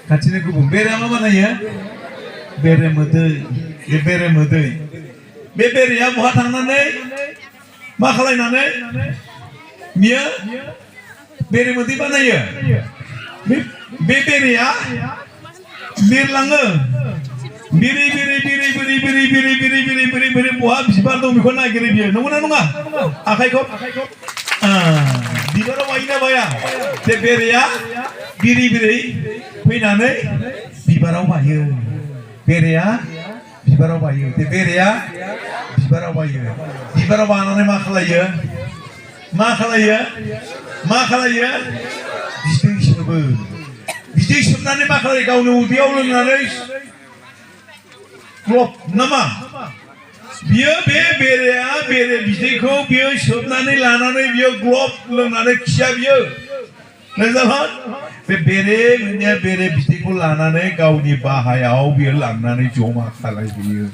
खाथिनो गुबुन बेरेया मा बानायो बेरे मोदै बेरे मोदै बे बेरेया बहा थांनानै मा खालायनानै बियो बेरे मोदै बानायो बे बेरेया बिरलाङो बिरै बिरै बिरै बिरै बिरै बिरै बिरै बिरै बिरै बिरै बहा बिबार दं बेखौ नागिरो बियो नंगौना नङा आखाइखौ बिबाराव बायोना बाया बे बेरेया बिरै बिरै फैनानै बिबाराव बायो बेरेया बिबाराव बायो बे बेरेया बिबाराव बायो बिबाराव बानानै मा खालायो बिदै सोबो बिदै सोबनानै मा खालायो गावनि उदैयाव लोंनानै ग्लब नामा बियो बे बेरेया बेरे बिदैखौ बियो सोबनानै लानानै बियो ग्लब लोंनानै खिया बियो नोंजाबाद बे बेरे मोननिया बेरे बिदैखौ लानानै गावनि बाहायाव बियो लांनानै जमा खालायहैयो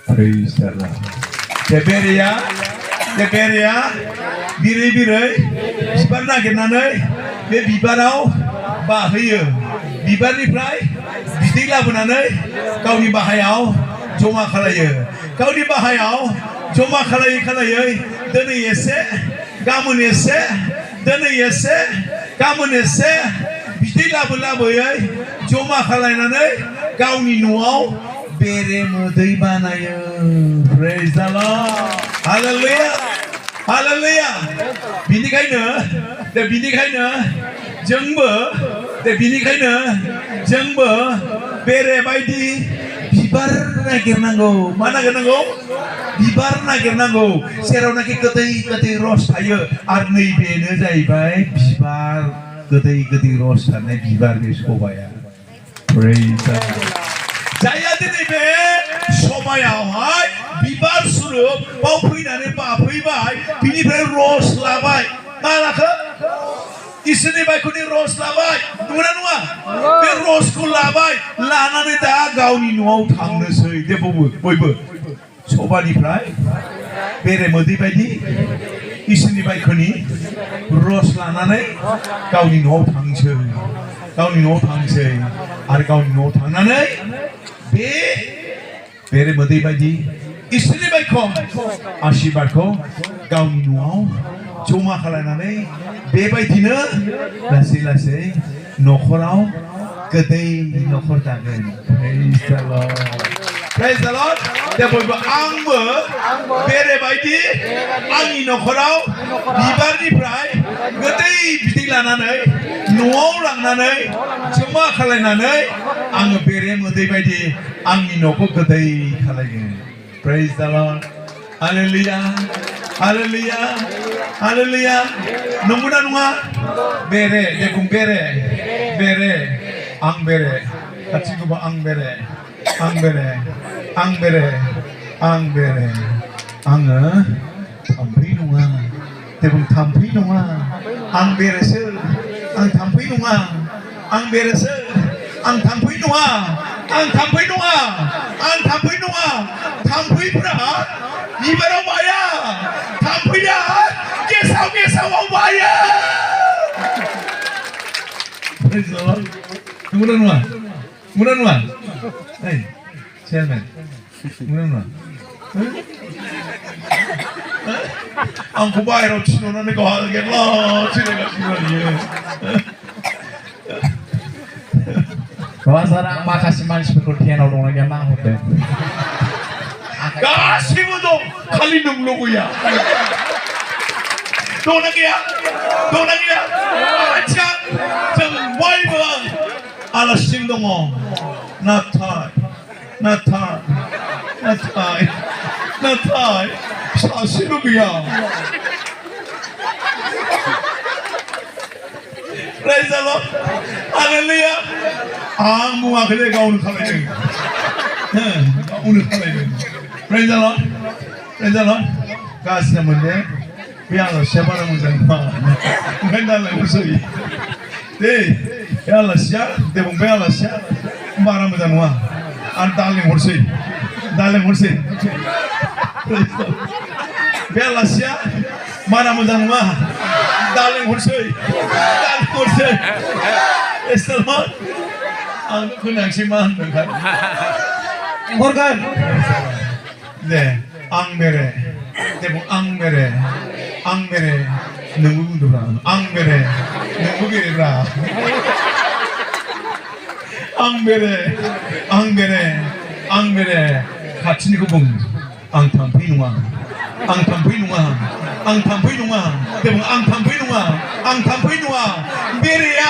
प्रेइज द लर्ड बे बेरेया बिरै बिरै बिबार नागिरनानै बे बिबाराव बाहोयो बिबारनिफ्राय बिदै लाबोनानै गावनि बाहायाव जमा खालायो गावनि बाहायाव जमा खालायै दिनै एसे गाबोन एसे दिनै एसे गाबोन एसे बिदै लाबोयै जमा खालायनानै गावनि न'आव बेरे मोदै बानायो प्रेइज द लर्ड हालेलुया हालेलुया बिनिखायनो जोंबो बेरे बायदि बिबार नागिरनांगौ मा नागिरनांगौ बिबार नागिरनांगौ जेरावनाखि गोदै गोदै रस थायो आरो नैबेनो जाहैबाय बिबार गोदै गोदै रस थानाय बिबार बे सबाया प्रेइज द लर्ड जाया दिनै बे समायावहाय बिबार सुरुबाव फैनानै बाफैबाय बिनिफ्राय रस लाबाय मा लाखो इसोरनि बायख'नि रस लाबाय नंगौना नङा बे रसखौ लाबाय लानानै दा गावनि न'आव थांनोसै दे बयबो सबानिफ्राय बेरे मोदै बायदि इसोरनि बायख'नि रस लानानै गावनि न'आव थांसै आरो गावनि न'आव थांनानै बे बेरे मोदै बायदि इसोरनि बायख' आशीर्बादखौ गावनि न'आव जमा खालायनानै बेबायदिनो लासै लासै न'खराव गोदै न'खर दागोन प्रेइज द लर्ड दे बयबो आंबो बेरे बायदि आंनि न'खराव बिबारनिफ्राय गोदै बिदै लानानै न'आव लांनानै जमा खालायनानै आङो बेरे मोदै बायदि आंनि न'खौ गोदै खालायगोन प्रेइज द लर्ड हालेलुया हालेलुया हालेलुया नंगौना नङा बेरे देखुन बेरे आं बेरे खाथिखौबो आं बेरे आङो थाम्फै नङा देखुन थाम्फै नङा आं बेरेसो आं थाम्फै नङा आं बेरेसो आं थाम्फै नङा थाम्फैफ्रा बिबाराव बाया थाम्फैया गेसाव बाया नंगौना नङा चेयारमेन नंगौना नङा आंखौ बाहेराव थिनहरनानै गावहा जिरायगासिनो सार आं माखासे मानसिफोरखौ टेनाव दंना गैया नाहरदों गासिबो दं खालि नोंल' गैया दंना गैया आच्छा जों बयबो आलासिजों दङ नाथाय सासेल' गैया Praise the Lord. Hallelujah. आं बुङाखै गावनो खालायदों Praise the Lord. गासिना मोनदे बे आलासिया बारा मोजां नङा ओंखायनो दा लेंहरसै दे बे आलासिया देबंबाय आलासिया बारा मोजां नङा आरो दा लेंहरसै बे आलासिया बारा मोजां नङा दा लेंहरसै Estelon ang kunangsiman dengan Morgan 네 angmere 대부 angmere 누구더라 angmere 누구게라 angmere 같이 니고봉 angtampinuang 대부 angtampinuang bere야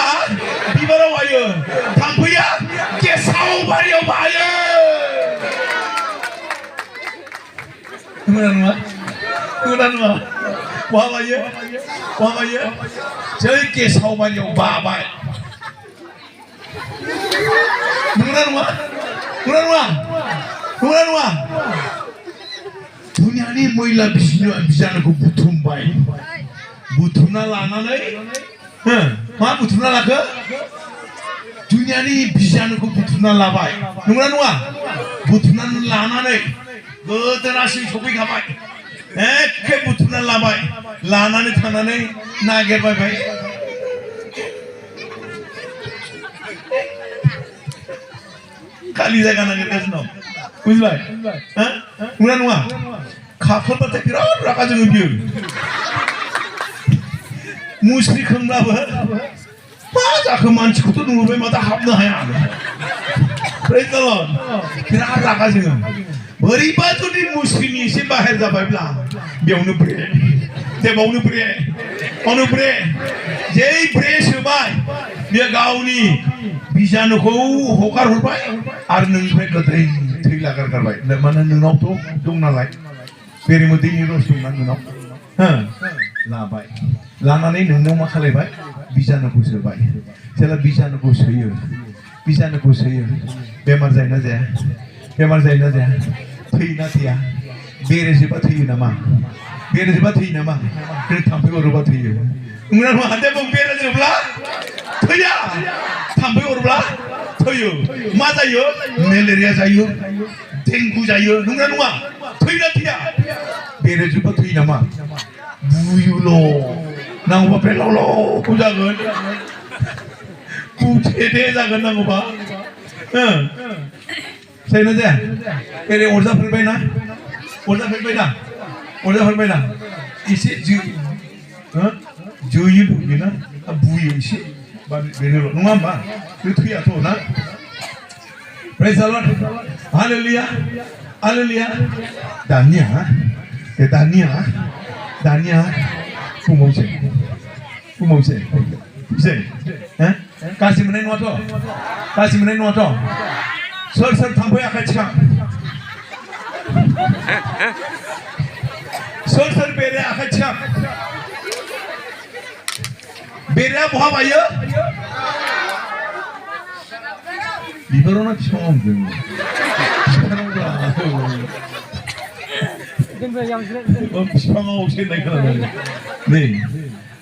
비바라 와요 tampu야 ke saubario 와요 누구나누마 와봐요 저렇게 사오만요 봐봐요 누구나누마 두냐니 모일라 비자는 그 무툼바이 무툼나 라나네 마 무툼나 라그 두냐니 비자는 그 무툼나 라바이 누구나누마 무툼나 라나네 거드라시 소비 가바이 에케 무투나 라바이 라나네 타나네 나게바이 바이 칼리자가 나게르스노 우즈바이 우라누아 카풀바테 비라드 라가지고 비우 무스리 큰가봐 맞아 그 만치고도 누구베마다 합나야 그랬더니 비라드 라가지고 Beribadu di muslim si bahar zababla, dia unu bre, dia unu bre, jadi bre sebai, dia gauni, bisa nuku hokar hulpai, arnung bre ketai, teri lagar karbai, mana nunok tu, dong nalai, beri mudi ni rosung nan nunok, labai, lana ni nunok makalai bai, bisa nuku sebai, cela bisa nuku seyu, bemar zaina zeh. थैना थैया बेरेजेबा थैयो नामा बे थाम्फै अरोबा थैयो नंगौना नङा हाथे बुं बेरेजेब्ला थैया थाम्फै अरोब्ला थैयो मा जायो मेलेरिया जायो डेंगु जायो नंगौना नङा थैना थैया बेरेजेबा थैयो नामा बुयोल' नांगौबा बेलावल' जागोन बुथेदे जागोन नांगौबा Saya nanya, kira order berbeda, isi jual dulu na, abuy isi, bener, nungam ba, itu ya tu na. Praise the Lord, Hallelujah, Dania, kumose, kasih menaik noto. Sir tampoy akan cakap. Sir bere akan cakap. Bere apa ayo? Biberona cuma gini. Cuma usin naik kalau ni.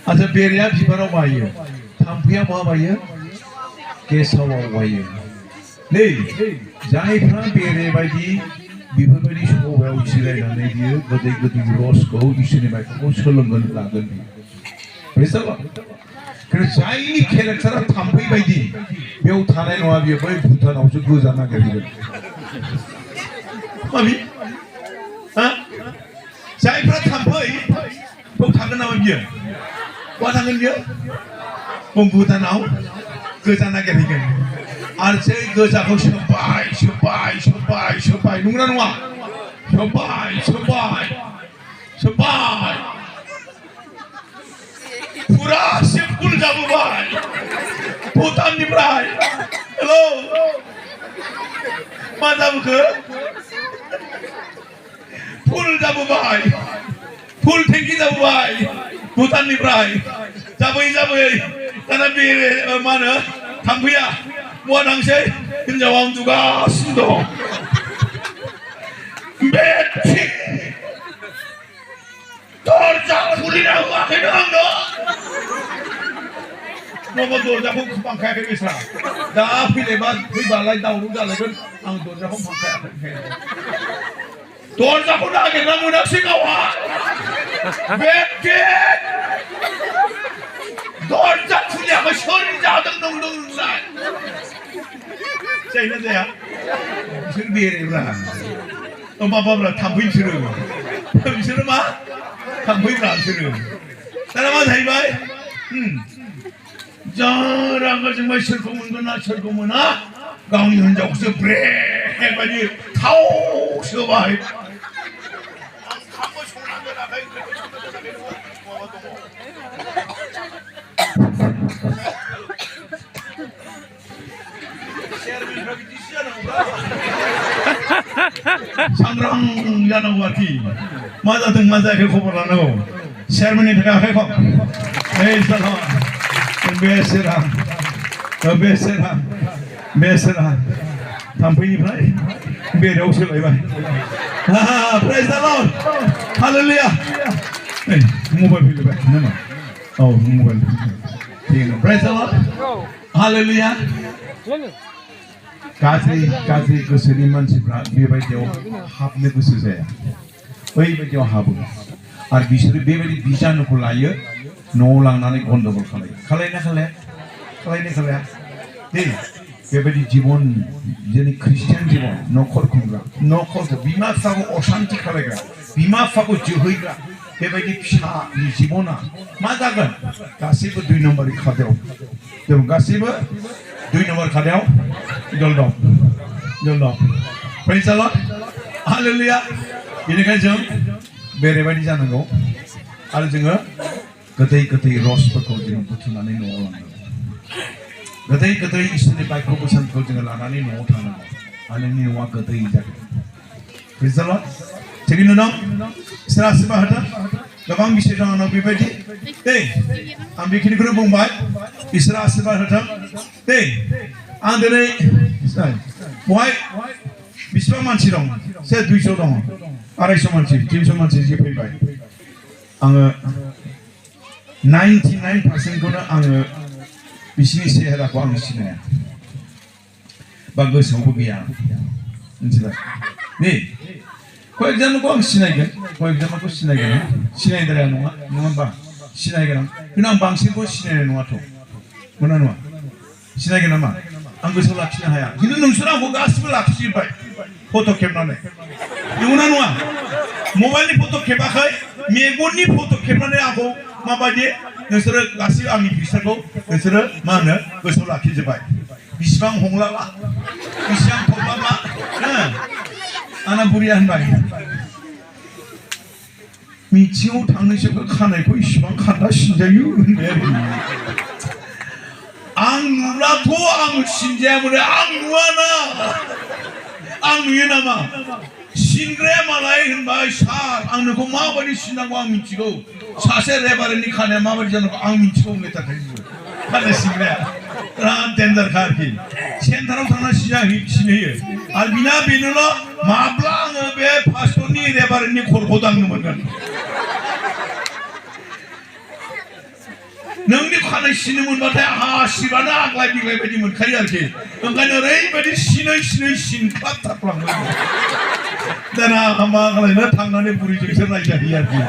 Ada bere biberona ayo. Tampoy apa ayo? Kesawa ayo. Nih, जायफ्रा बेरेबायदि बेफोरबायदि सभायाव जिरायनानै बियो गोदै रसखौ इसोरनि माइखौ सोलोंगोन लागोन बियो जायनि केरेक्टारा थाम्फै बायदि बेयाव थानाय नङा बियो बै भुटानावसो गोजा नागिरगोन माबि जायफ्रा थाम्फै बेयाव थागोन नामा बियो बहा थागोन बियो भुटानाव गोजा नागिरगोन आरो जै गोजाखौ सोबाय नंगौना नङा सोबाय फुरा सिम्पुल जाबोबाय भुटाननिफ्राय हेलौ मा जाबोखो फुल जाबोबाय फुल टेंकि जाबोबाय भुटाननिफ्राय जाबै दाना बे मा होनो थाम्फैया Buat angsai, hinjawang juga sudah. Beti, dorja kulina makin angdo. Nomor dorja pun pangkai ke Islam. Dah lebat, balai tahu jalan kan, ang dorja pun pangkai. Dorja pun lagi namun nak sikawan. Beti, dorja punya masyarakat jadang nung sai. जायोना जाया बिसोर बेरेब्रा माबाब्रा थाम्फै बिसोरो मा थाम्फैब्रा बिसोरो दाना मा जाहैबाय जा रागा जोंबाय सोरखौ मोनगोन ना सोरखौ मोना गावनि हिनजावखौसो ब्रेक बायदि थाव सोबाय सांग्रां जानांगौ आरोखि मा जादों मा जायाखै खबर लानांगौ चेयारमेननि थाखाय आखाइ खम बेसेरा थाम्फैनिफ्राय बेरेयाव सोलायबाय प्रेज द लर्ड हालेलुया मबाइल फैलायबाय नामा औ मबाइल प्रेज द लर्ड हालेलुया गाज्रि गोसोनि मानसिफ्रा बेबायदियाव हाबनो गोसो जाया बैबायदियाव हाबो आरो बिसोरो बेबायदि बिजानुखौ लायो न'आव लांनानै गन्डगल खालायना खालाया दे बेबायदि जीवन जोंनि ख्रिस्टियान जीवन न'खर खुंग्रा न'खरखौ बिमा बिफाखौ अशान्ति खालायग्रा बिमा बिफाखौ जोहैग्रा बेबायदि फिसानि जीवना मा जागोन गासैबो 2 नम्बरनि खादायाव जों गासैबो 2 नम्बर खादायाव दल दं प्रेज द लर्ड हालेलुया बेनिखायनो जों बेरेबायदि जानांगौ आरो जोङो गोदै रसफोरखौ जों बुथुमनानै न'आव लांनांगौ गोदै इसोरनि बायख्य बोसोनखौ जोङो लानानै न'आव थांनांगौ आरो नोंनि न'आ गोदै जागोन प्रेज द लर्ड थिगैनो दं इसोर आशीर्बाद होथों गोबां बिसय दं आंनाव बेबायदि दे आं बेखिनिखौनो बुंबाय इसोर आशीर्बाद होथों दे आं दिनै बहाय बेसेबां मानसि दं 200 दं 250 मानसि 300 मानसि जि फैबाय आङो 99% आङो बिसिनि सेहेराखौ आं सिनाया बा गोसोआवबो गैया मिथिबाय दे कयेकजनखौ आं सिनायगोन कयेकजनखौ सिनायद्राया नङा होनबा सिनायगोन आं खिन्थु आं बांसिनखौ सिनायनाय नङाथ' मोना नङा सिनायगोन नामा आं गोसोआव लाखिनो हाया खिन्थु नोंसोर आंखौ गासिबो लाखिजोब्बाय फट' खेबनानै नंगौना नङा मबाइलनि फट' खेबाखै मेगननि फट' खेबनानै आंखौ माबायदि नोंसोरो गासिबो आंनि फिक्सारखौ नोंसोरो मा होनो गोसोआव लाखिजोब्बाय बिसिबां हंलाला बिसिबां थब्लाबा आंना बुरिया होनबाय मिथिङाव थांनोसोबो खानायखौ इसिबां खान्दा सिनजायो होनबाय आरोखि आं नुब्लाथ' आं सिनजायामोन आं नुवाना आं नुयो नामा सिनग्राया मालाय होनबाय सार आं नोंखौ माबायदि सिननांगौ आं मिथिगौ सासे रेभारेन्टनि खानाया माबायदि जानांगौ आं मिथिगौ होननाय थाखाय खानाय सिनग्राया बिराद डेन्जारखा आरोखि सेन्टाराव थांना सिनहैयो आरो बेनोल' माब्ला आङो बे पास्टरनि रेभारेन्टनि खर'खौ दांनो मोनगोन नोंनि खानाय सिननो मोनबाथाय हासिबानो आग्लाय बिग्लाय बायदि मोनखायो आरोखि ओंखायनो ओरैबायदि सिनै सिनख्लाबथारफ्लाङो दाना मा खालायनो थांनानै बुरैजोंसो रायजाहैयो आरोखि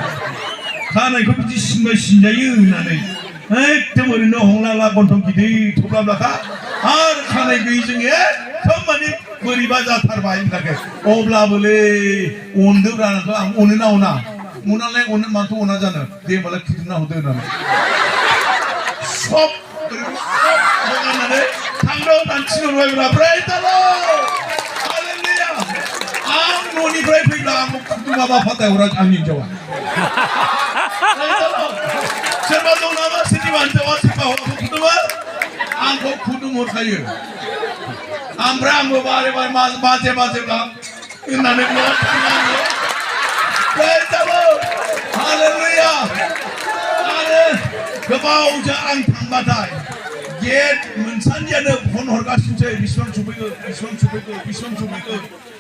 खानायखौ बिदि सिनजायो होननानै एकदम ओरैनो हंलाला गन्थं गिदिर थब्लाब्लाखा आरो खानाय गैयिजों एकदम माने बोरैबा जाथारबाय होननानै अब्लाबोलै अनदोब्रा नोंखौ आं अनो ना अनालाय अनो मानोथ' अना जानो दे होनबालाय फुदुंना हरदो होननानै सब होननानै थांदों होननानै थिनहरबायब्रा प्रेज द लर्ड हालेलुया आं न'निफ्राय फैब्ला आंखौ फुदुङाबा फाथाय हरा आंनि हिनजावा सोरबा दं नामा सोरनिबा हिनजावा सोरबा हौवाखौ फुदुङो आंखौ फुदुंहरखायो ओमफ्राय आंबो बारे माजे होननानै न'आव थांनानै प्रेज द लर्ड हालेलुया आरो गोबावजों आं थांबाथाय गेट मोनसान्दियानो फन हरगासिनोसै बेसेबां सफैगोन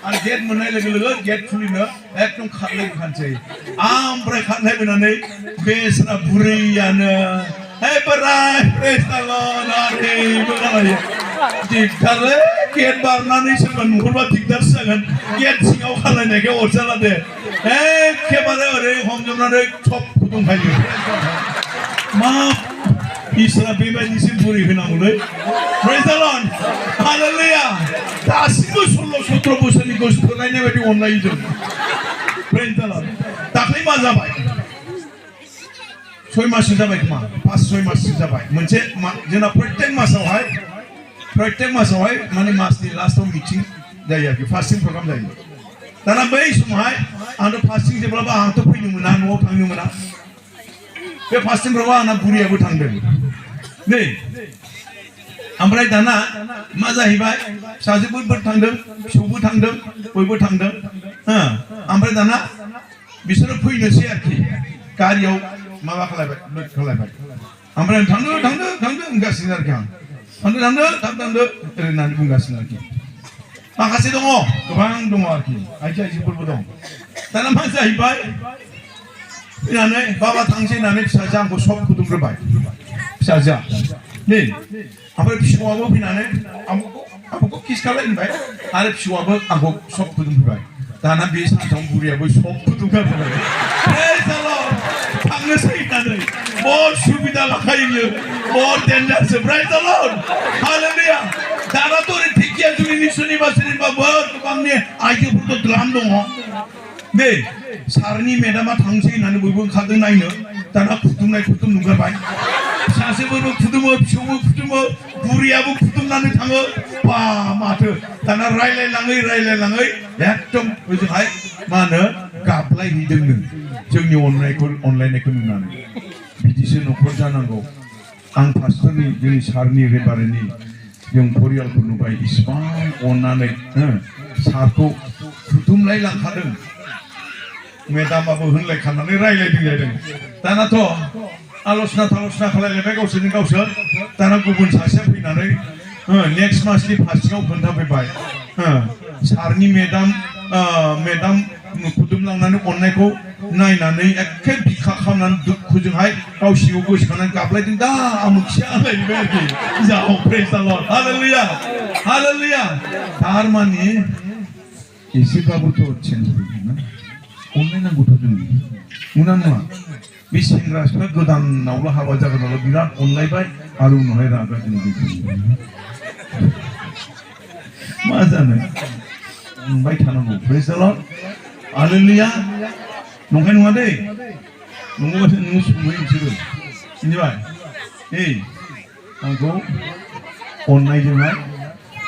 आरो गेट मोननाय लोगो गेट खुलिनो एकदम खारलायखानोसै ओमफ्राय खारलायबोनानै बे सारा बुरैयानो हे बोराय प्रेज द लर्ड आरैबो जालायो दिगदारलै गेट बारनानै सोरबा नुहुरबा दिगदारसो जागोन गेट सिङाव खालायनायखाय अरजाला दे एखेबारे ओरै हमजोबनानै सब फुदुंखायो मा इसोरा बेबायदिसो बुरै होनांगौलै प्रेज द लर्ड हालेलुया दासिमबो 16-17 बोसोरनि गोसोथोलायनाय बायदि अनलायो जों दाख्लै मा जाबाय 6 माससो जाबाय खोमा 5-6 माससो जाबाय मोनसे जोंना प्रत्येक मासावहाय माने मासनि लास्टआव मिटिं जायो आरोखि फास्टिं प्रग्राम जायो दाना बै समावहाय आंथ' फास्टिं जेब्लाबो आंथ' फैनो मोना न'आव थांनो मोना बे फास्टिंफ्रावबो आंना बुरियाबो थांदों नै ओमफ्राय दाना मा जाहैबाय फिसाजोफोरबो थांदों फिसौबो थांदों बयबो थांदों ओमफ्राय दाना बिसोरो फैनोसै आरोखि गारियाव माबा खालायबाय ओमफ्राय थांदो होनगासिनो आरोखि आं थांदो थाब थांदो होननानै बुंगासिनो आरोखि माखासे दङ गोबां दङ आरोखि आइजोफोरबो दं दाना मा जाहैबाय फैनानै बाबा थांसै होननानै फिसाजोआ आंखौ सब फुदुंग्रोबाय फिसाजोआ नै ओमफ्राय फिसौआबो फैनानै आंखौ किस खालायबाय आरो फिसौआबो आंखौ सब फुदुंफैबाय दाना बे साथाम बुरियाबो सब फुदुंगारबाय थांनोसै होननानै बहुत सुबिदा लाखायो बियो बहुत डेन्जारसो प्राइज द लर्ड हालेलुया दानाथ' ओरै धेकियाजुलिनि सोरनिबा गोबांनि आइजोफोरथ' द्राम दङ नै सारनि मेडामा थांसै होननानै बयबो ओंखारदों नायनो दाना फुदुंनायखौथ' नुगारबाय सासेफोरबो फुदुङो फिसौबो फुदुङो बुरियाबो फुदुंनानै थाङो बा माथो दाना रायलायलाङै एकदम ओजोंहाय मा होनो गाबलायहैदोंनो जोंनि अनलायनायखौ नुनानै बिदिसो न'खर जानांगौ आं पास्टरनि जोंनि सारनि रेबारेन्टनि जों परियालखौ नुबाय इसिबां अननानै सारखौ फुदुंलाय लांखादों मेदामाबो होनलायखानानै रायलायदों जादों दानाथ' आल'सना खालायलायबाय गावसोर दाना गुबुन सासेया फैनानै नेक्स्ट मासनि फास्टिङाव खोन्थाफैबाय सारनि मेदाम फुदुंलांनानै अननायखौ नायनानै एखे बिखा खालामनानै दुखुजोंहाय गाव सिगाङाव गोसोखांनानै गाबलायदों दा आमुखिया होनलायबाय आरोखि जाव प्रेज द लर्ड हालेलुया थारमाने एसेबाबोथ' चेन्ज फैगोन ना अनलायनांगौथ' जों नङा बे सेंग्रा सिख्ला गोदानावल' हाबा जागोनावल' बिराद अनलायबाय आरो उनावहाय रागा जोंबाय मा जानो अनबाय थानांगौ प्रेज द लर्ड हालेलुया नंखाय नङा दै नंगौबासो नोङो संबाय नोंसोरो मिथिबाय आंखौ अननायजोंहाय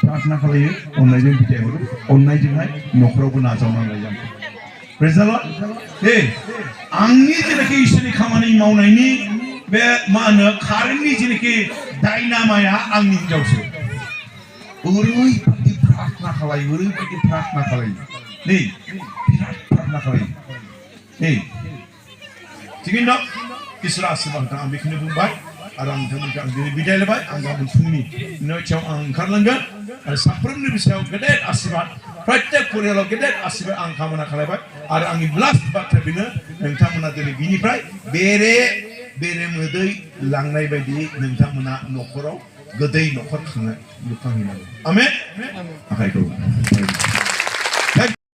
प्रार्थना खालायो अननायजों बिदाय हरो अननायजोंहाय न'खरावबो नाजावनांगौ आंखौ प्रेज द लर्ड आंनि जेनाखि इसोरनि खामानि मावनायनि बे मा होनो कारेन्टनि जेनाखि डायनामाया आंनि हिनजावसो ओरैबायदि प्रार्थना खालायो नै बिराद प्रार्थना खालायो थिगैनो दं इसोरा आशीर्बाद आं बेखौनो बुंबाय आरो आं नोंथांमोनखौ आं दिनै बिदाय होबाय आं गाबोन फुंनि 9थायाव आं ओंखारलांगोन आरो साफ्रोमनिबो सायाव गेदेर आशीर्बाद प्रत्येक परियालाव गेदेर आशीर्बाद आं कामना खालामबाय आरो आंनि लास्ट बाथ्रा बेनो नोंथांमोना दिनै बिनिफ्राय बेरे मोदै लांनाय बायदि नोंथांमोना न'खराव गोदै न'खर लुखांहैनांगौ आमेन आखाइखौ